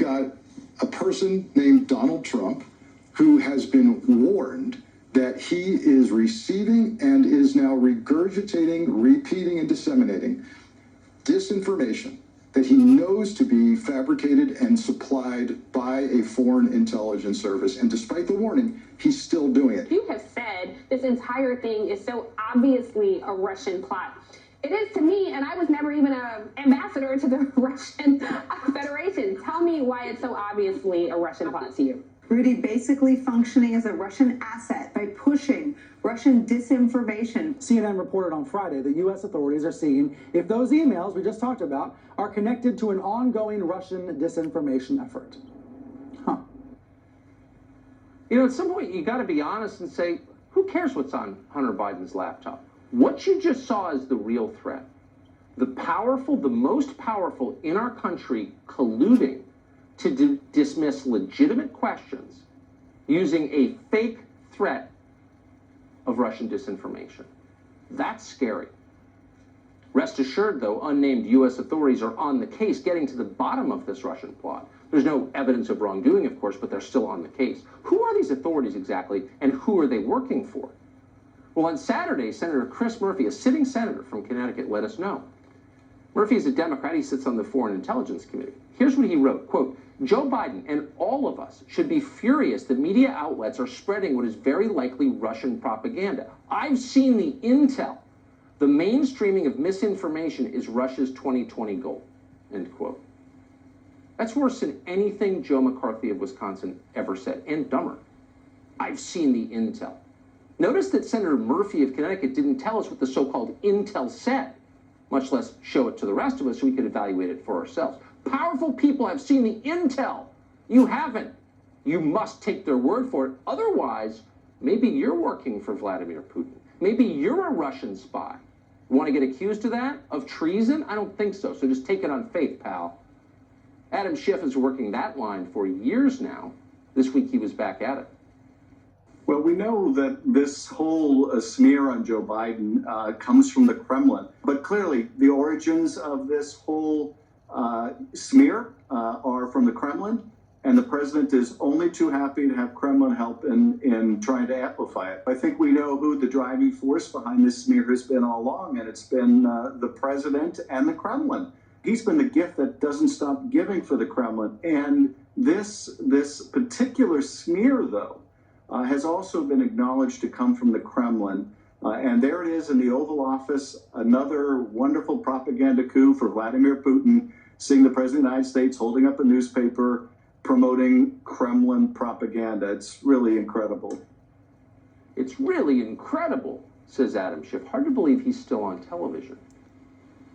got a person named Donald Trump who has been warned that he is receiving and is now regurgitating, repeating, and disseminating disinformation that he knows to be fabricated and supplied by a foreign intelligence service. And despite the warning, he's still doing it. You have said this entire thing is so obviously a Russian plot. It is to me, and I was never even an ambassador to the Russian Federation. Tell me why it's so obviously a Russian plot to you. Rudy, basically functioning as a Russian asset by pushing Russian disinformation. CNN reported on Friday that U.S. authorities are seeing if those emails we just talked about are connected to an ongoing Russian disinformation effort. Huh. You know, at some point, you got to be honest and say, who cares what's on Hunter Biden's laptop? What you just saw is the real threat. The powerful, the most powerful in our country colluding to dismiss legitimate questions using a fake threat of Russian disinformation. That's scary. Rest assured, though, unnamed U.S. authorities are on the case, getting to the bottom of this Russian plot. There's no evidence of wrongdoing, of course, but they're still on the case. Who are these authorities exactly, and who are they working for? Well, on Saturday, Senator Chris Murphy, a sitting senator from Connecticut, let us know. Murphy is a Democrat. He sits on the Foreign Intelligence Committee. Here's what he wrote, quote, Joe Biden and all of us should be furious that media outlets are spreading what is very likely Russian propaganda. I've seen the intel. The mainstreaming of misinformation is Russia's 2020 goal, end quote. That's worse than anything Joe McCarthy of Wisconsin ever said, and dumber. I've seen the intel. Notice that Senator Murphy of Connecticut didn't tell us what the so-called intel said, much less show it to the rest of us so we could evaluate it for ourselves. Powerful people have seen the intel. You haven't. You must take their word for it. Otherwise, maybe you're working for Vladimir Putin. Maybe you're a Russian spy. You want to get accused of that? Of treason? I don't think so. So just take it on faith, pal. Adam Schiff is working that line for years now. This week he was back at it. Well, we know that this whole smear on Joe Biden comes from the Kremlin. But clearly, the origins of this whole smear are from the Kremlin, and the president is only too happy to have Kremlin help in trying to amplify it. I think we know who the driving force behind this smear has been all along, and it's been the president and the Kremlin. He's been the gift that doesn't stop giving for the Kremlin. And this particular smear, though, has also been acknowledged to come from the Kremlin. And there it is in the Oval Office, another wonderful propaganda coup for Vladimir Putin, seeing the President of the United States holding up a newspaper promoting Kremlin propaganda. It's really incredible. It's really incredible, says Adam Schiff. Hard to believe he's still on television.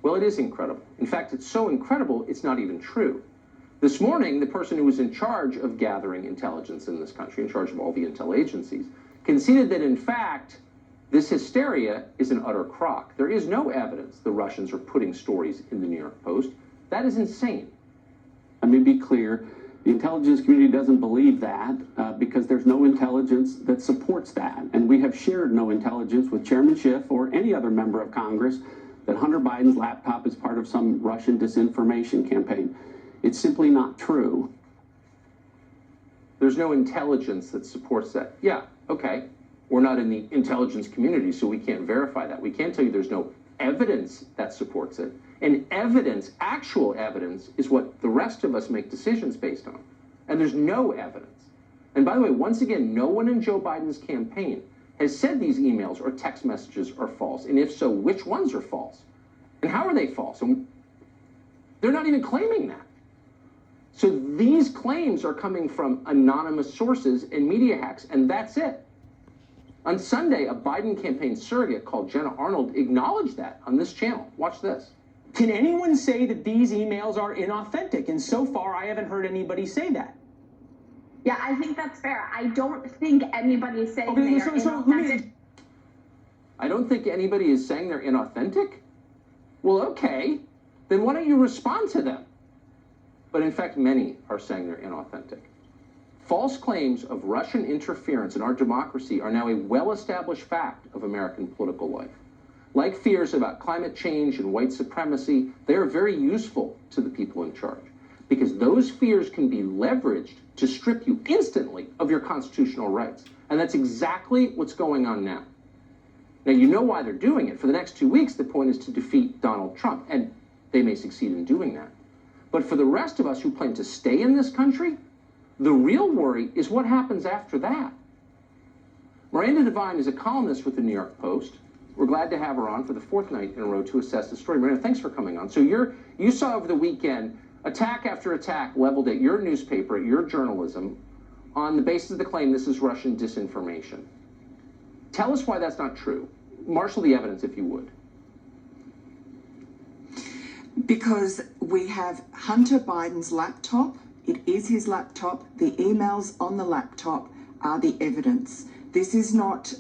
Well, it is incredible. In fact, it's so incredible, it's not even true. This morning, the person who was in charge of gathering intelligence in this country, in charge of all the intel agencies, conceded that, in fact, this hysteria is an utter crock. There is no evidence the Russians are putting stories in the New York Post. That is insane. Let me be clear. The intelligence community doesn't believe that because there's no intelligence that supports that. And we have shared no intelligence with Chairman Schiff or any other member of Congress that Hunter Biden's laptop is part of some Russian disinformation campaign. It's simply not true. There's no intelligence that supports that. Yeah, okay. We're not in the intelligence community, so we can't verify that. We can't tell you there's no evidence that supports it. And evidence, actual evidence, is what the rest of us make decisions based on. And there's no evidence. And by the way, once again, no one in Joe Biden's campaign has said these emails or text messages are false. And if so, which ones are false? And how are they false? And they're not even claiming that. So these claims are coming from anonymous sources and media hacks, and that's it. On Sunday, a Biden campaign surrogate called Jenna Arnold acknowledged that on this channel. Watch this. Can anyone say that these emails are inauthentic? And so far, I haven't heard anybody say that. Yeah, I think that's fair. I don't think anybody is saying they are inauthentic. I don't think anybody is saying they're inauthentic? Well, okay. Then why don't you respond to them? But in fact, many are saying they're inauthentic. False claims of Russian interference in our democracy are now a well-established fact of American political life. Like fears about climate change and white supremacy, they are very useful to the people in charge. because those fears can be leveraged to strip you instantly of your constitutional rights. And that's exactly what's going on now. Now, you know why they're doing it. For the next 2 weeks, the point is to defeat Donald Trump, and they may succeed in doing that. But for the rest of us who plan to stay in this country, the real worry is what happens after that. Miranda Devine is a columnist with the New York Post. We're glad to have her on for the fourth night in a row to assess the story. Miranda, thanks for coming on. So you saw over the weekend attack after attack leveled at your newspaper, at your journalism, on the basis of the claim this is Russian disinformation. Tell us why that's not true. Marshal the evidence, if you would. Because we have Hunter Biden's laptop. It is his laptop. The emails on the laptop are the evidence. This is not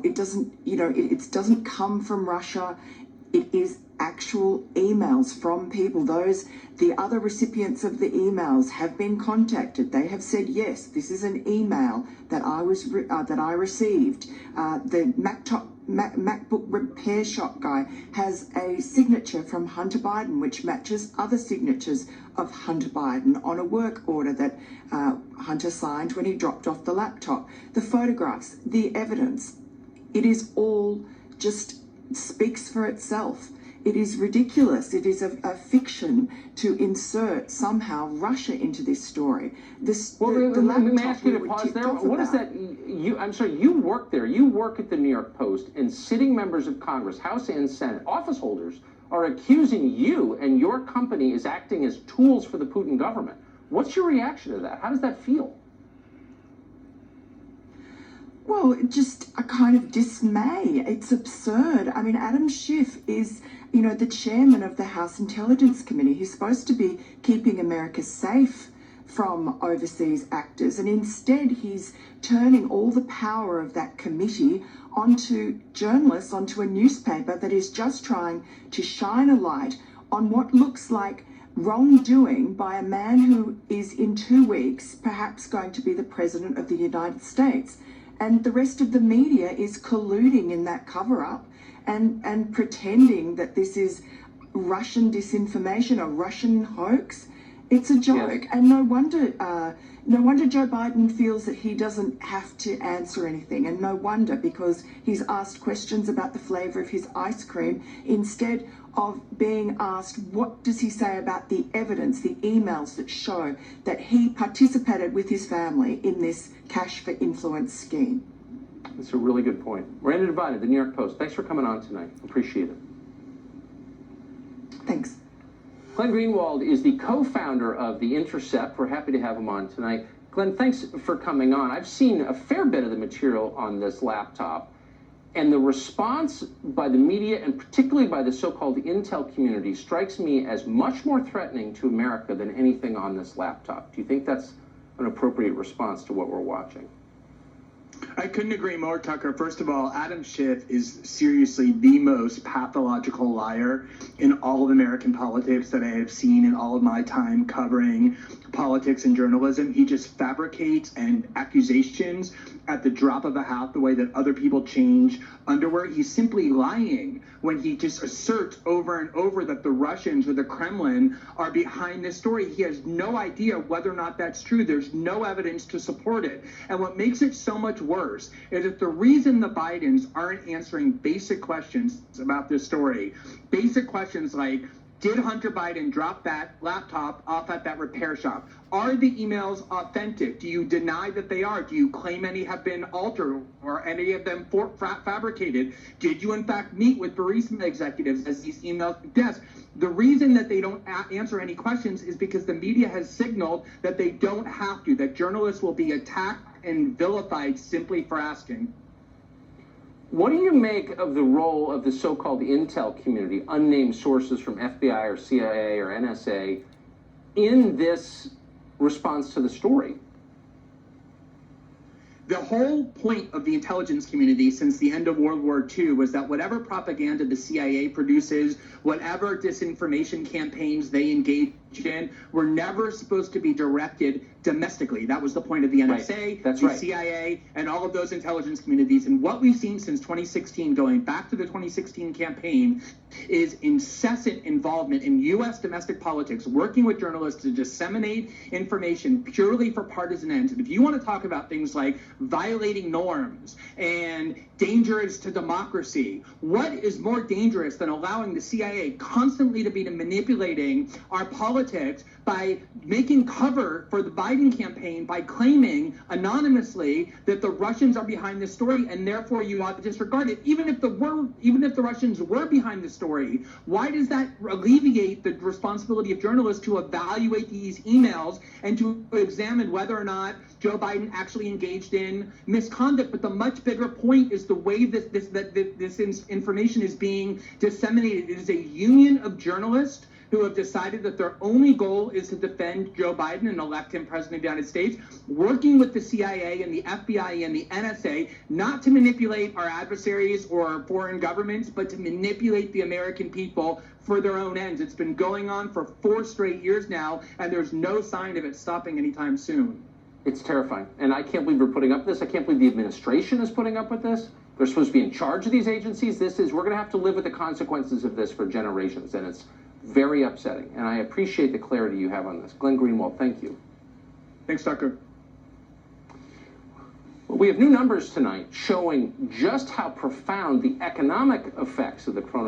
it doesn't come from Russia. It is actual emails from people. The other recipients of the emails have been contacted. They have said, yes, this is an email that I received. The MacBook repair shop guy has a signature from Hunter Biden, which matches other signatures of Hunter Biden on a work order that Hunter signed when he dropped off the laptop. The photographs, the evidence, it is all just speaks for itself. It is ridiculous. It is a fiction to insert somehow Russia into this story. Let me ask you to pause there. What is that? I'm sorry, you work there. You work at the New York Post, and sitting members of Congress, House and Senate, office holders, are accusing you and your company is acting as tools for the Putin government. What's your reaction to that? How does that feel? Well, just a kind of dismay. It's absurd. I mean, Adam Schiff is, the chairman of the House Intelligence Committee. He's supposed to be keeping America safe from overseas actors, and instead he's turning all the power of that committee onto journalists, onto a newspaper that is just trying to shine a light on what looks like wrongdoing by a man who is in 2 weeks perhaps going to be the president of the United States. And the rest of the media is colluding in that cover-up and pretending that this is Russian disinformation, a Russian hoax. It's a joke. Yes. And no wonder Joe Biden feels that he doesn't have to answer anything. And no wonder, because he's asked questions about the flavor of his ice cream instead of being asked what does he say about the evidence, the emails that show that he participated with his family in this cash for influence scheme. That's a really good point. Miranda Devine of the New York Post, thanks for coming on tonight. Appreciate it. Thanks. Glenn Greenwald is the co-founder of The Intercept. We're happy to have him on tonight. Glenn, thanks for coming on. I've seen a fair bit of the material on this laptop, and the response by the media, and particularly by the so-called intel community, strikes me as much more threatening to America than anything on this laptop. Do you think that's an appropriate response to what we're watching? I couldn't agree more, Tucker. First of all, Adam Schiff is seriously the most pathological liar in all of American politics that I have seen in all of my time covering politics and journalism. He just fabricates and accusations at the drop of a hat, the way that other people change underwear. He's simply lying when he just asserts over and over that the Russians or the Kremlin are behind this story. He has no idea whether or not that's true. There's no evidence to support it. And what makes it so much worse is that the reason the Bidens aren't answering basic questions about this story, basic questions like, did Hunter Biden drop that laptop off at that repair shop? Are the emails authentic? Do you deny that they are? Do you claim any have been altered or any of them fabricated? Did you in fact meet with Burisma executives as these emails suggest? The reason that they don't answer any questions is because the media has signaled that they don't have to, that journalists will be attacked and vilified simply for asking. What do you make of the role of the so-called intel community, unnamed sources from FBI or CIA or NSA, in this response to the story? The whole point of the intelligence community since the end of World War II was that whatever propaganda the CIA produces, whatever disinformation campaigns they engage in, were never supposed to be directed domestically. That was the point of the NSA, the CIA, and all of those intelligence communities. And what we've seen since 2016, going back to the 2016 campaign, is incessant involvement in U.S. domestic politics, working with journalists to disseminate information purely for partisan ends. And if you want to talk about things like violating norms and dangers to democracy, what is more dangerous than allowing the CIA constantly to be manipulating our politics by making cover for the Biden campaign by claiming anonymously that the Russians are behind this story and therefore you ought to disregard it, even if the Russians were behind the story? Why does that alleviate the responsibility of journalists to evaluate these emails and to examine whether or not Joe Biden actually engaged in misconduct? But the much bigger point is the way this information is being disseminated. It is a union of journalists who have decided that their only goal is to defend Joe Biden and elect him president of the United States, working with the CIA and the FBI and the NSA, not to manipulate our adversaries or foreign governments, but to manipulate the American people for their own ends. It's been going on for 4 straight years now, and there's no sign of it stopping anytime soon. It's terrifying. And I can't believe we're putting up with this. I can't believe the administration is putting up with this. They're supposed to be in charge of these agencies. We're going to have to live with the consequences of this for generations, and it's very upsetting. And I appreciate the clarity you have on this. Glenn Greenwald, thank you. Thanks, Tucker. Well, we have new numbers tonight showing just how profound the economic effects of the coronavirus